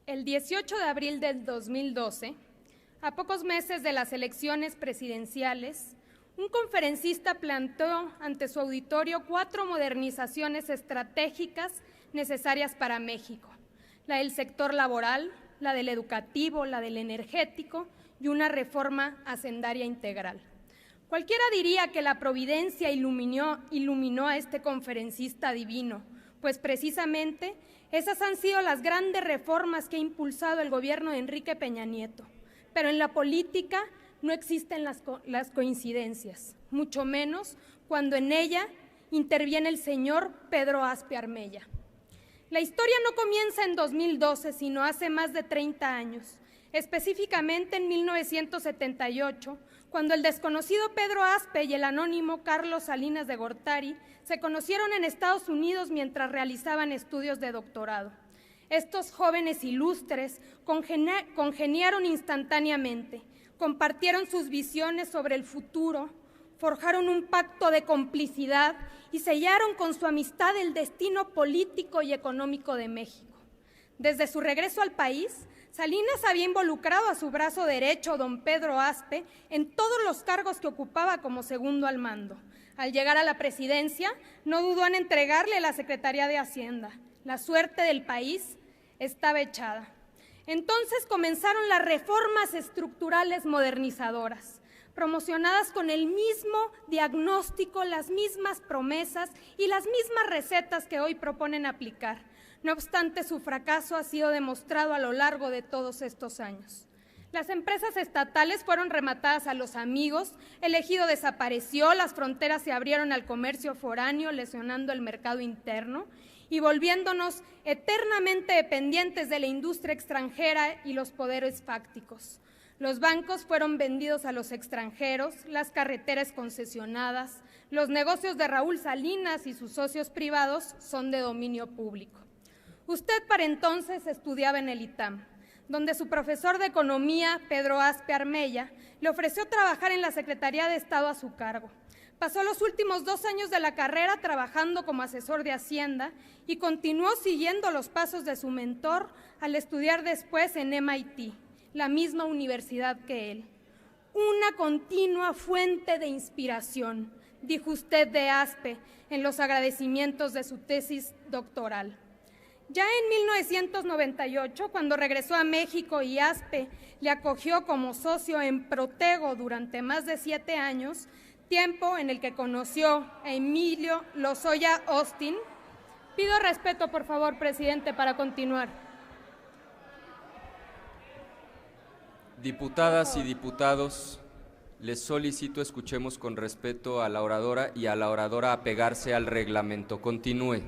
El 18 de abril del 2012, a pocos meses de las elecciones presidenciales, un conferencista planteó ante su auditorio 4 modernizaciones estratégicas necesarias para México: la del sector laboral, la del educativo, la del energético y una reforma hacendaria integral. Cualquiera diría que la providencia iluminó a este conferencista divino, pues precisamente esas han sido las grandes reformas que ha impulsado el gobierno de Enrique Peña Nieto. Pero en la política no existen las coincidencias, mucho menos cuando en ella interviene el señor Pedro Aspe Armella. La historia no comienza en 2012, sino hace más de 30 años, específicamente en 1978, cuando el desconocido Pedro Aspe y el anónimo Carlos Salinas de Gortari se conocieron en Estados Unidos mientras realizaban estudios de doctorado. Estos jóvenes ilustres congeniaron instantáneamente, compartieron sus visiones sobre el futuro, forjaron un pacto de complicidad y sellaron con su amistad el destino político y económico de México. Desde su regreso al país, Salinas había involucrado a su brazo derecho, don Pedro Aspe, en todos los cargos que ocupaba como segundo al mando. Al llegar a la presidencia, no dudó en entregarle la Secretaría de Hacienda. La suerte del país estaba echada. Entonces comenzaron las reformas estructurales modernizadoras, promocionadas con el mismo diagnóstico, las mismas promesas y las mismas recetas que hoy proponen aplicar. No obstante, su fracaso ha sido demostrado a lo largo de todos estos años. Las empresas estatales fueron rematadas a los amigos, el ejido desapareció, las fronteras se abrieron al comercio foráneo, lesionando el mercado interno y volviéndonos eternamente dependientes de la industria extranjera y los poderes fácticos. Los bancos fueron vendidos a los extranjeros, las carreteras concesionadas, los negocios de Raúl Salinas y sus socios privados son de dominio público. Usted para entonces estudiaba en el ITAM, donde su profesor de Economía, Pedro Aspe Armella, le ofreció trabajar en la Secretaría de Estado a su cargo. Pasó los últimos 2 años de la carrera trabajando como asesor de Hacienda y continuó siguiendo los pasos de su mentor al estudiar después en MIT, la misma universidad que él. Una continua fuente de inspiración, dijo usted de Aspe en los agradecimientos de su tesis doctoral. Ya en 1998, cuando regresó a México y Aspe le acogió como socio en Protego durante más de 7 años, tiempo en el que conoció a Emilio Lozoya Austin. Pido respeto, por favor, presidente, para continuar. Diputadas y diputados, les solicito escuchemos con respeto a la oradora y a la oradora apegarse al reglamento. Continúe.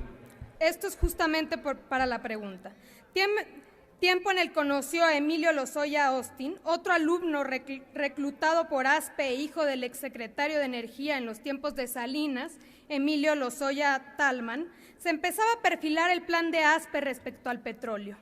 Esto es justamente para la pregunta. Tiempo en el que conoció a Emilio Lozoya Austin, otro alumno reclutado por Aspe, hijo del exsecretario de Energía en los tiempos de Salinas, Emilio Lozoya Talman, se empezaba a perfilar el plan de Aspe respecto al petróleo.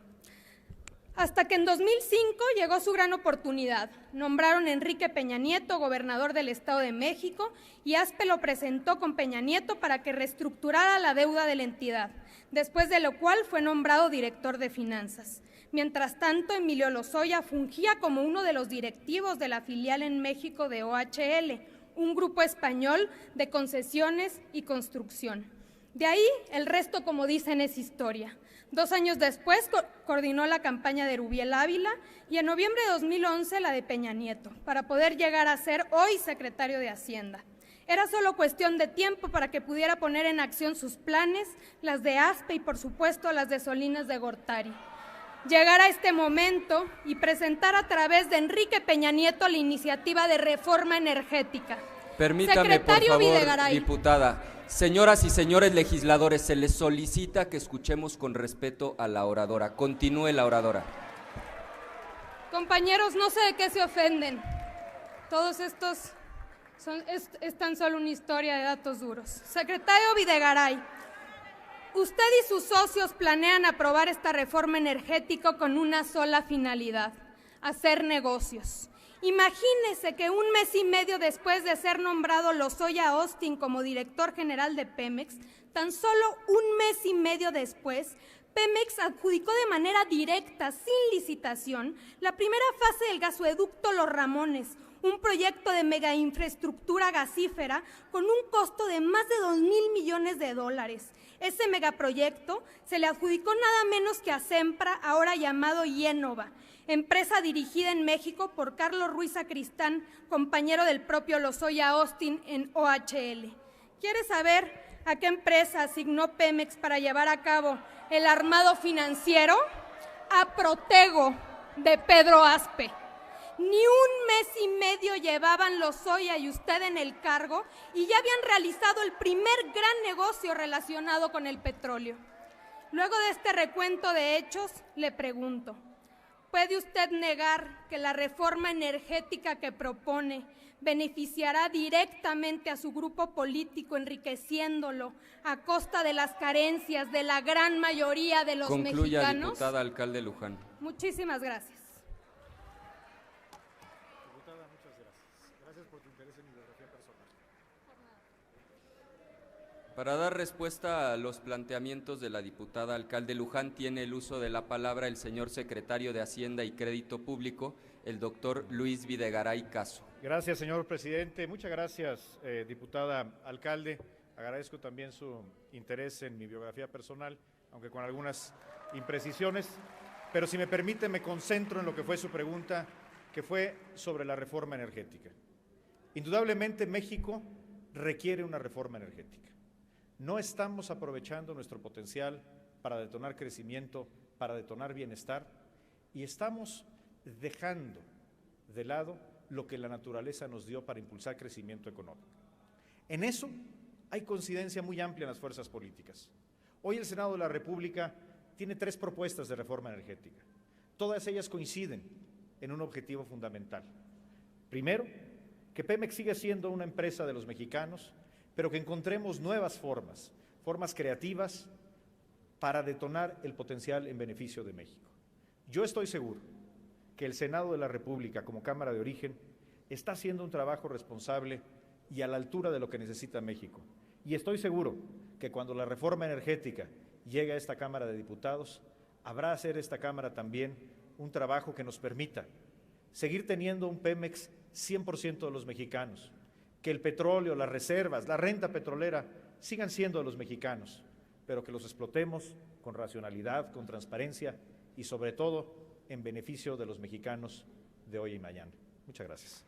Hasta que en 2005 llegó su gran oportunidad. Nombraron a Enrique Peña Nieto gobernador del Estado de México y Aspe lo presentó con Peña Nieto para que reestructurara la deuda de la entidad, después de lo cual fue nombrado director de finanzas. Mientras tanto, Emilio Lozoya fungía como uno de los directivos de la filial en México de OHL, un grupo español de concesiones y construcción. De ahí el resto, como dicen, es historia. 2 años después coordinó la campaña de Rubiel Ávila y en noviembre de 2011 la de Peña Nieto, para poder llegar a ser hoy secretario de Hacienda. Era solo cuestión de tiempo para que pudiera poner en acción sus planes, las de Aspe y por supuesto las de Salinas de Gortari. Llegar a este momento y presentar a través de Enrique Peña Nieto la iniciativa de reforma energética. Permítame, Secretario por favor, Videgaray. diputada. Señoras y señores legisladores, se les solicita que escuchemos con respeto a la oradora. Continúe la oradora. Compañeros, no sé de qué se ofenden. Todos estos es tan solo una historia de datos duros. Secretario Videgaray, usted y sus socios planean aprobar esta reforma energética con una sola finalidad: hacer negocios. Imagínese que 1 mes y medio después de ser nombrado Lozoya Austin como director general de Pemex, tan solo 1 mes y medio después, Pemex adjudicó de manera directa, sin licitación, la primera fase del gasoducto Los Ramones, un proyecto de megainfraestructura gasífera con un costo de más de $2,000 millones. Ese megaproyecto se le adjudicó nada menos que a Sempra, ahora llamado Iénova, empresa dirigida en México por Carlos Ruiz Sacristán, compañero del propio Lozoya Austin en OHL. ¿Quiere saber a qué empresa asignó Pemex para llevar a cabo el armado financiero? A Protego, de Pedro Aspe. Ni un mes y medio llevaban Lozoya y usted en el cargo y ya habían realizado el primer gran negocio relacionado con el petróleo. Luego de este recuento de hechos, le pregunto, ¿puede usted negar que la reforma energética que propone beneficiará directamente a su grupo político, enriqueciéndolo a costa de las carencias de la gran mayoría de los mexicanos? Concluya, diputada Alcalde Luján. Muchísimas gracias. Diputada, muchas gracias. Gracias por tu interés en mi biografía personal. Para dar respuesta a los planteamientos de la diputada Alcalde Luján, tiene el uso de la palabra el señor secretario de Hacienda y Crédito Público, el doctor Luis Videgaray Caso. Gracias, señor presidente. Muchas gracias, diputada Alcalde. Agradezco también su interés en mi biografía personal, aunque con algunas imprecisiones. Pero si me permite, me concentro en lo que fue su pregunta, que fue sobre la reforma energética. Indudablemente, México requiere una reforma energética. No estamos aprovechando nuestro potencial para detonar crecimiento, para detonar bienestar, y estamos dejando de lado lo que la naturaleza nos dio para impulsar crecimiento económico. En eso hay coincidencia muy amplia en las fuerzas políticas. Hoy el Senado de la República tiene 3 propuestas de reforma energética. Todas ellas coinciden en un objetivo fundamental. Primero, que Pemex siga siendo una empresa de los mexicanos, pero que encontremos nuevas formas creativas para detonar el potencial en beneficio de México. Yo estoy seguro que el Senado de la República, como Cámara de Origen, está haciendo un trabajo responsable y a la altura de lo que necesita México. Y estoy seguro que cuando la reforma energética llegue a esta Cámara de Diputados, habrá hacer esta Cámara también un trabajo que nos permita seguir teniendo un Pemex 100% de los mexicanos, que el petróleo, las reservas, la renta petrolera sigan siendo de los mexicanos, pero que los explotemos con racionalidad, con transparencia y sobre todo en beneficio de los mexicanos de hoy y mañana. Muchas gracias.